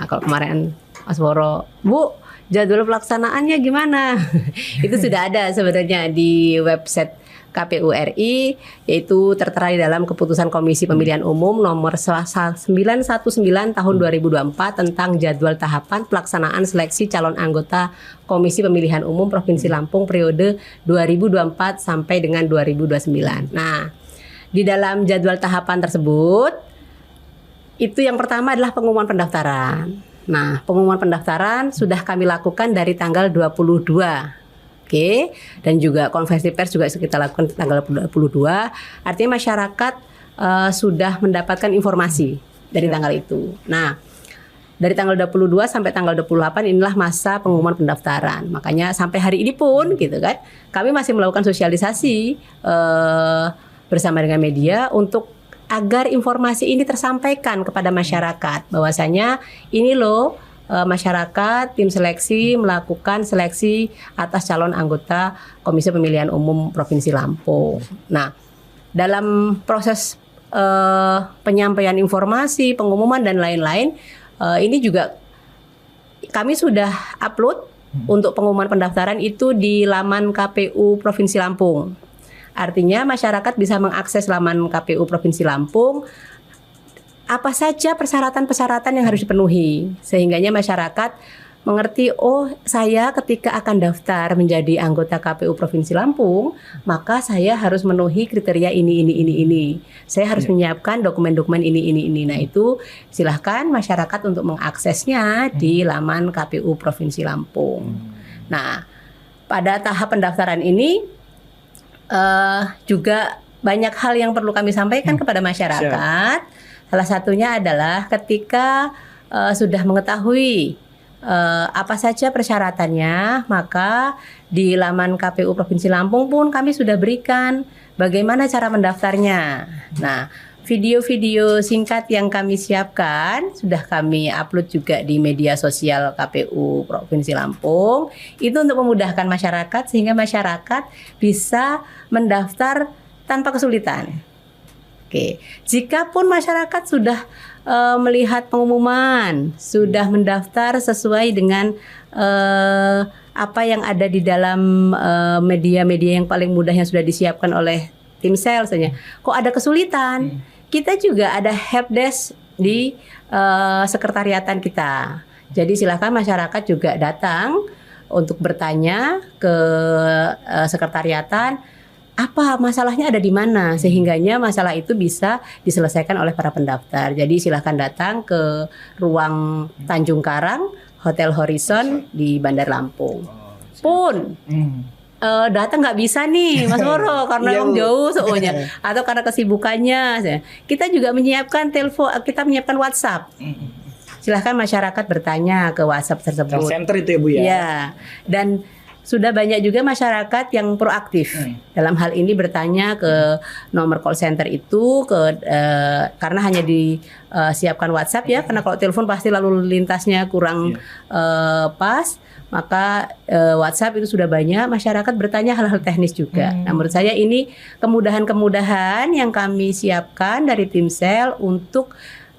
kalau kemarin Mas Woro, Bu, jadwal pelaksanaannya gimana? Itu sudah ada sebenarnya di website KPU RI, yaitu tertera di dalam keputusan Komisi Pemilihan Umum nomor 919 tahun 2024 tentang jadwal tahapan pelaksanaan seleksi calon anggota Komisi Pemilihan Umum Provinsi Lampung periode 2024 sampai dengan 2029. Nah, di dalam jadwal tahapan tersebut, itu yang pertama adalah pengumuman pendaftaran. Nah, pengumuman pendaftaran sudah kami lakukan dari tanggal 22. Oke, dan juga konferensi pers juga kita lakukan tanggal 22. Artinya masyarakat sudah mendapatkan informasi dari tanggal itu. Nah, dari tanggal 22 sampai tanggal 28 inilah masa pengumuman pendaftaran. Makanya sampai hari ini pun gitu kan, kami masih melakukan sosialisasi bersama dengan media untuk agar informasi ini tersampaikan kepada masyarakat bahwasanya ini loh, masyarakat tim seleksi melakukan seleksi atas calon anggota Komisi Pemilihan Umum Provinsi Lampung. Nah, dalam proses penyampaian informasi, pengumuman dan lain-lain, ini juga kami sudah upload untuk pengumuman pendaftaran itu di laman KPU Provinsi Lampung. Artinya masyarakat bisa mengakses laman KPU Provinsi Lampung apa saja persyaratan-persyaratan yang harus dipenuhi, sehingganya masyarakat mengerti, oh saya ketika akan daftar menjadi anggota KPU Provinsi Lampung, maka saya harus memenuhi kriteria ini. Saya harus menyiapkan dokumen-dokumen ini. Nah itu silahkan masyarakat untuk mengaksesnya di laman KPU Provinsi Lampung. Nah, pada tahap pendaftaran ini juga banyak hal yang perlu kami sampaikan kepada masyarakat. Salah satunya adalah ketika sudah mengetahui apa saja persyaratannya, maka di laman KPU Provinsi Lampung pun kami sudah berikan bagaimana cara mendaftarnya. Nah, video-video singkat yang kami siapkan sudah kami upload juga di media sosial KPU Provinsi Lampung. Itu untuk memudahkan masyarakat sehingga masyarakat bisa mendaftar tanpa kesulitan. Oke, jika pun masyarakat sudah melihat pengumuman, sudah mendaftar sesuai dengan apa yang ada di dalam media-media yang paling mudah yang sudah disiapkan oleh tim sales, kok ada kesulitan? Kita juga ada helpdesk di sekretariatan kita. Jadi silakan masyarakat juga datang untuk bertanya ke sekretariatan. Apa masalahnya ada di mana sehingganya masalah itu bisa diselesaikan oleh para pendaftar. Jadi silahkan datang ke ruang Tanjung Karang Hotel Horizon di Bandar Lampung. Pun datang nggak bisa nih Mas Woro karena memang jauh soalnya atau karena kesibukannya. Kita juga menyiapkan telepon, kita menyiapkan WhatsApp. Silahkan masyarakat bertanya ke WhatsApp tersebut. Call center itu ya Bu ya. Iya. Dan sudah banyak juga masyarakat yang proaktif dalam hal ini bertanya ke nomor call center itu karena hanya disiapkan WhatsApp ya, karena kalau telepon pasti lalu lintasnya kurang pas, maka WhatsApp itu sudah banyak masyarakat bertanya hal-hal teknis juga. Nah, menurut saya ini kemudahan-kemudahan yang kami siapkan dari tim sel untuk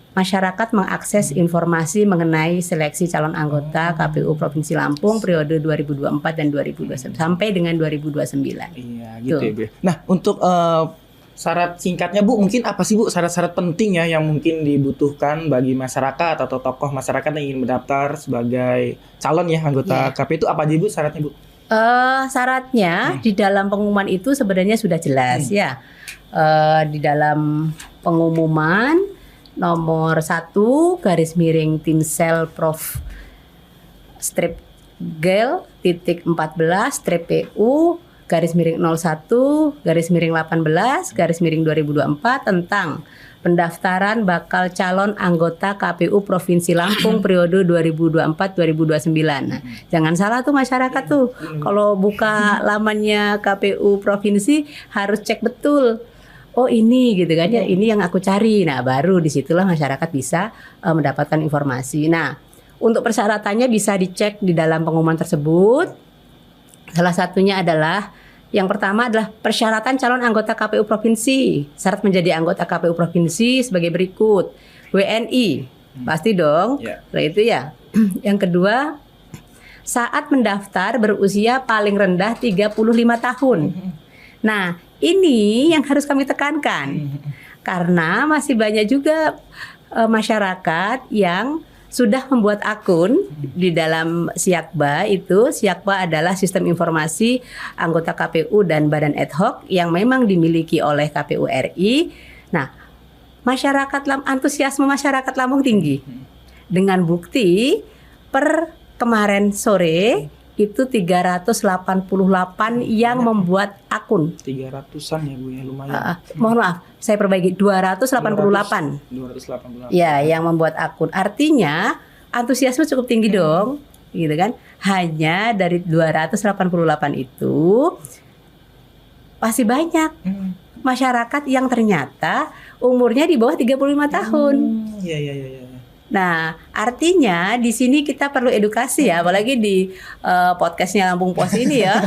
masyarakat mengakses informasi mengenai seleksi calon anggota KPU Provinsi Lampung periode 2024 dan 2029 sampai dengan 2029. Iya, gitu ya Bu. Nah, untuk syarat singkatnya Bu, mungkin apa sih Bu syarat-syarat penting ya yang mungkin dibutuhkan bagi masyarakat atau tokoh masyarakat yang ingin mendaftar sebagai calon ya anggota KPU itu apa aja Bu syaratnya Bu? Syaratnya di dalam pengumuman itu sebenarnya sudah jelas ya. Di dalam pengumuman nomor 1 /Timsel Prof strip gel titik 14 strip PU /01 /18 /2024 tentang pendaftaran bakal calon anggota KPU Provinsi Lampung periode 2024-2029. Nah, jangan salah tuh masyarakat tuh. Kalau buka lamannya KPU Provinsi harus cek betul. Oh ini gitu kan ya, ini yang aku cari. Nah baru disitulah masyarakat bisa mendapatkan informasi. Nah untuk persyaratannya bisa dicek di dalam pengumuman tersebut. Salah satunya adalah yang pertama adalah persyaratan calon anggota KPU Provinsi. Syarat menjadi anggota KPU Provinsi sebagai berikut: WNI, Pasti dong. Setelah itu ya. Yang kedua, saat mendaftar berusia paling rendah 35 tahun. Nah, ini yang harus kami tekankan. Karena masih banyak juga masyarakat yang sudah membuat akun di dalam Siakba. Itu Siakba adalah sistem informasi anggota KPU dan badan ad hoc yang memang dimiliki oleh KPU RI. Nah, antusiasme masyarakat Lampung tinggi. Dengan bukti per kemarin sore itu 388 yang membuat akun. 300-an ya Bu ya, lumayan. Mohon maaf, saya perbaiki 288. 288. Ya, yang membuat akun. Artinya antusiasme cukup tinggi dong, gitu kan? Hanya dari 288 itu masih banyak masyarakat yang ternyata umurnya di bawah 35 tahun. Iya. Nah, artinya di sini kita perlu edukasi ya, apalagi di podcastnya Lampung Pos ini ya,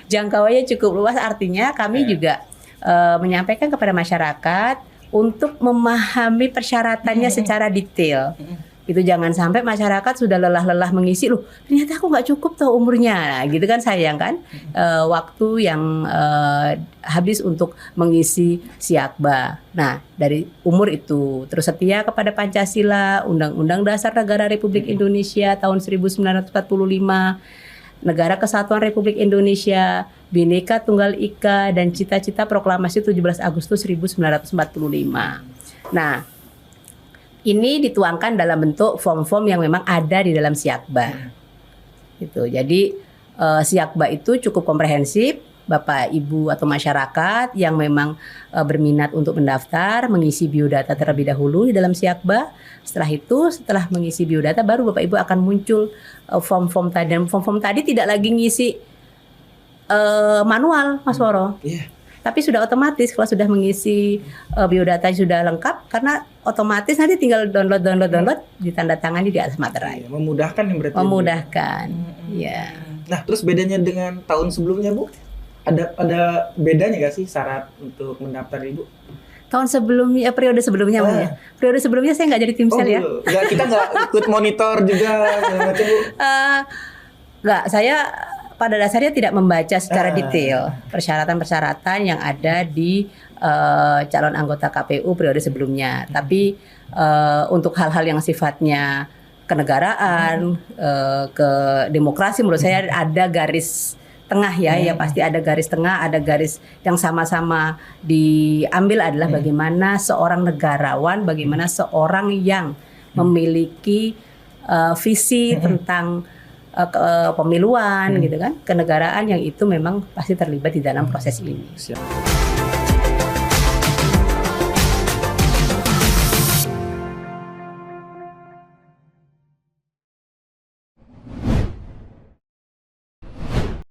jangkauannya cukup luas. Artinya kami juga menyampaikan kepada masyarakat untuk memahami persyaratannya secara detail. Itu jangan sampai masyarakat sudah lelah-lelah mengisi, loh ternyata aku nggak cukup tuh umurnya, nah, gitu kan, sayang kan waktu yang habis untuk mengisi Siakba. Nah, dari umur itu terus setia kepada Pancasila, Undang-Undang Dasar Negara Republik Indonesia tahun 1945, Negara Kesatuan Republik Indonesia, Bhinneka Tunggal Ika, dan cita-cita Proklamasi 17 Agustus 1945. Nah, ini dituangkan dalam bentuk form-form yang memang ada di dalam Siakba. Gitu. Jadi Siakba itu cukup komprehensif. Bapak, Ibu atau masyarakat yang memang berminat untuk mendaftar, mengisi biodata terlebih dahulu di dalam Siakba. Setelah mengisi biodata, baru Bapak Ibu akan muncul form-form tadi. Dan form-form tadi tidak lagi ngisi manual, Mas Woro. Tapi sudah otomatis kalau sudah mengisi biodata sudah lengkap, karena otomatis nanti tinggal download ditandatangani di atas materai. Memudahkan yang berarti. Memudahkan. Ya. Nah, terus bedanya dengan tahun sebelumnya, Bu? Ada bedanya nggak sih syarat untuk mendaftar Ibu? Tahun sebelumnya, periode sebelumnya, ya. Periode sebelumnya saya nggak jadi tim sel ya. Kita nggak ikut monitor juga, Bu? Nggak, saya pada dasarnya tidak membaca secara detail persyaratan-persyaratan yang ada di calon anggota KPU periode sebelumnya. Tapi untuk hal-hal yang sifatnya kenegaraan, ke demokrasi, menurut saya ada garis tengah ya, ya pasti ada garis tengah, ada garis yang sama-sama diambil adalah bagaimana seorang negarawan, bagaimana seorang yang memiliki visi tentang pemiluan gitu kan, kenegaraan yang itu memang pasti terlibat di dalam proses ini. Siap.